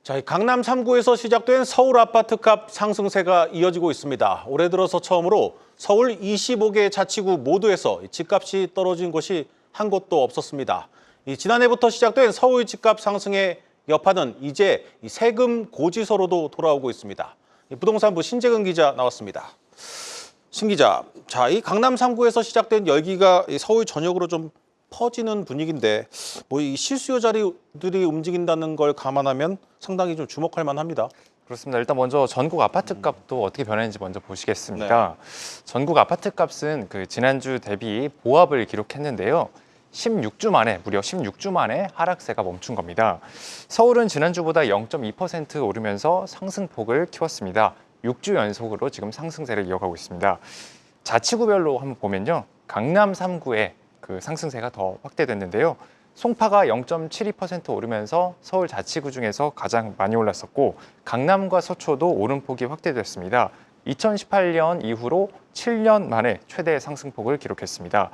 자, 강남 3구에서 시작된 서울 아파트값 상승세가 이어지고 있습니다. 올해 들어서 처음으로 서울 25개 자치구 모두에서 집값이 떨어진 곳이 한 곳도 없었습니다. 지난해부터 시작된 서울 집값 상승의 여파는 이제 세금 고지서로도 돌아오고 있습니다. 부동산부 신재근 기자 나왔습니다. 신 기자, 자, 이 강남 3구에서 시작된 열기가 서울 전역으로 좀 퍼지는 분위기인데 이 실수요자들이 움직인다는 걸 감안하면 상당히 좀 주목할 만합니다. 그렇습니다. 일단 먼저 전국 아파트 값도 어떻게 변했는지 먼저 보시겠습니다. 전국 아파트 값은 지난주 대비 보합을 기록했는데요. 16주 만에, 무려 16주 만에 하락세가 멈춘 겁니다. 서울은 지난주보다 0.2% 오르면서 상승폭을 키웠습니다. 6주 연속으로 지금 상승세를 이어가고 있습니다. 자치구별로 한번 보면요. 강남 3구에 상승세가 더 확대됐는데요. 송파가 0.72% 오르면서 서울 자치구 중에서 가장 많이 올랐었고 강남과 서초도 오름폭이 확대됐습니다. 2018년 이후로 7년 만에 최대 상승폭을 기록했습니다.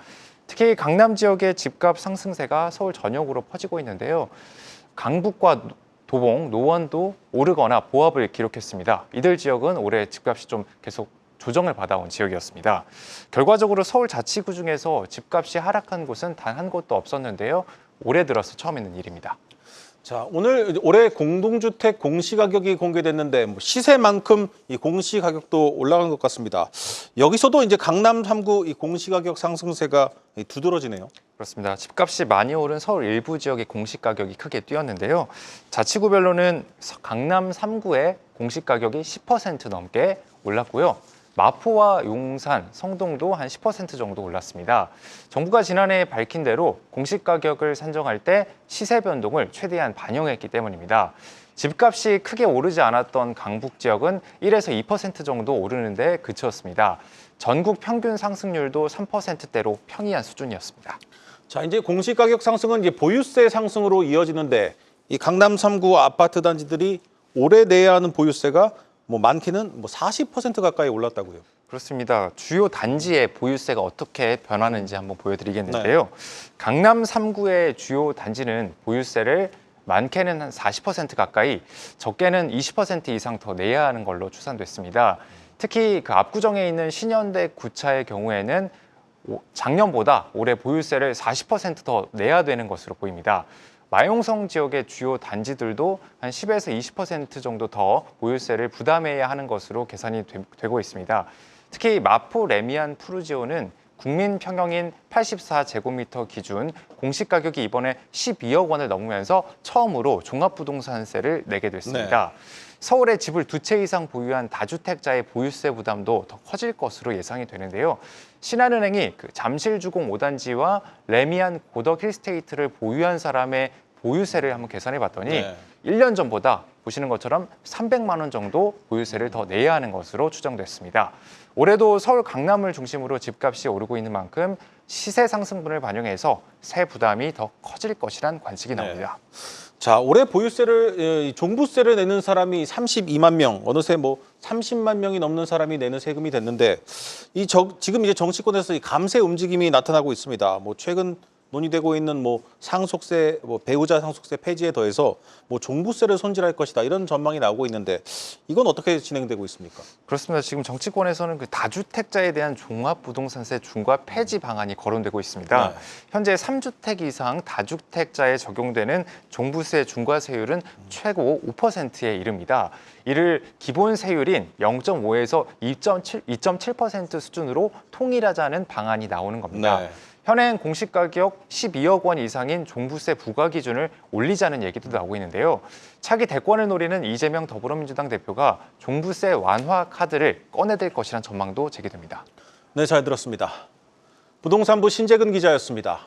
특히 강남 지역의 집값 상승세가 서울 전역으로 퍼지고 있는데요. 강북과 도봉, 노원도 오르거나 보합을 기록했습니다. 이들 지역은 올해 집값이 좀 계속 조정을 받아온 지역이었습니다. 결과적으로 서울 자치구 중에서 집값이 하락한 곳은 단 한 곳도 없었는데요. 올해 들어서 처음 있는 일입니다. 자, 올해 공동주택 공시가격이 공개됐는데 시세만큼 이 공시가격도 올라간 것 같습니다. 여기서도 이제 강남 3구 이 공시가격 상승세가 두드러지네요. 그렇습니다. 집값이 많이 오른 서울 일부 지역의 공시가격이 크게 뛰었는데요. 자치구별로는 강남 3구의 공시가격이 10% 넘게 올랐고요. 마포와 용산, 성동도 한 10% 정도 올랐습니다. 정부가 지난해 밝힌 대로 공시가격을 산정할 때 시세 변동을 최대한 반영했기 때문입니다. 집값이 크게 오르지 않았던 강북 지역은 1에서 2% 정도 오르는데 그쳤습니다. 전국 평균 상승률도 3%대로 평이한 수준이었습니다. 자, 이제 공시가격 상승은 이제 보유세 상승으로 이어지는데 이 강남 3구 아파트 단지들이 올해 내야 하는 보유세가 많게는 40% 가까이 올랐다고요. 그렇습니다. 주요 단지의 보유세가 어떻게 변하는지 한번 보여드리겠는데요. 강남 3구의 주요 단지는 보유세를 많게는 한 40% 가까이, 적게는 20% 이상 더 내야 하는 걸로 추산됐습니다. 특히 압구정에 있는 신현대 구차의 경우에는 작년보다 올해 보유세를 40% 더 내야 되는 것으로 보입니다. 마용성 지역의 주요 단지들도 한 10에서 20% 정도 더 보유세를 부담해야 하는 것으로 계산이 되고 있습니다. 특히 마포 레미안 푸르지오는 국민 평형인 84제곱미터 기준 공시가격이 이번에 12억 원을 넘으면서 처음으로 종합부동산세를 내게 됐습니다. 서울에 집을 2채 이상 보유한 다주택자의 보유세 부담도 더 커질 것으로 예상이 되는데요. 신한은행이 잠실주공 5단지와 레미안 고덕 힐스테이트를 보유한 사람의 보유세를 한번 계산해 봤더니 1년 전보다 보시는 것처럼 300만 원 정도 보유세를 더 내야 하는 것으로 추정됐습니다. 올해도 서울 강남을 중심으로 집값이 오르고 있는 만큼 시세 상승분을 반영해서 세 부담이 더 커질 것이란 관측이 나옵니다. 자, 올해 보유세를 종부세를 내는 사람이 32만 명, 어느새 30만 명이 넘는 사람이 내는 세금이 됐는데 지금 이제 정치권에서 이 감세 움직임이 나타나고 있습니다. 최근 논의되고 있는 상속세, 배우자 상속세 폐지에 더해서 종부세를 손질할 것이다 이런 전망이 나오고 있는데 이건 어떻게 진행되고 있습니까? 그렇습니다. 지금 정치권에서는 다주택자에 대한 종합부동산세 중과 폐지 방안이 거론되고 있습니다. 현재 3주택 이상 다주택자에 적용되는 종부세 중과세율은 최고 5%에 이릅니다. 이를 기본 세율인 0.5에서 2.7% 수준으로 통일하자는 방안이 나오는 겁니다. 현행 공시가격 12억 원 이상인 종부세 부과 기준을 올리자는 얘기도 나오고 있는데요. 차기 대권을 노리는 이재명 더불어민주당 대표가 종부세 완화 카드를 꺼내들 것이라는 전망도 제기됩니다. 네, 잘 들었습니다. 부동산부 신재근 기자였습니다.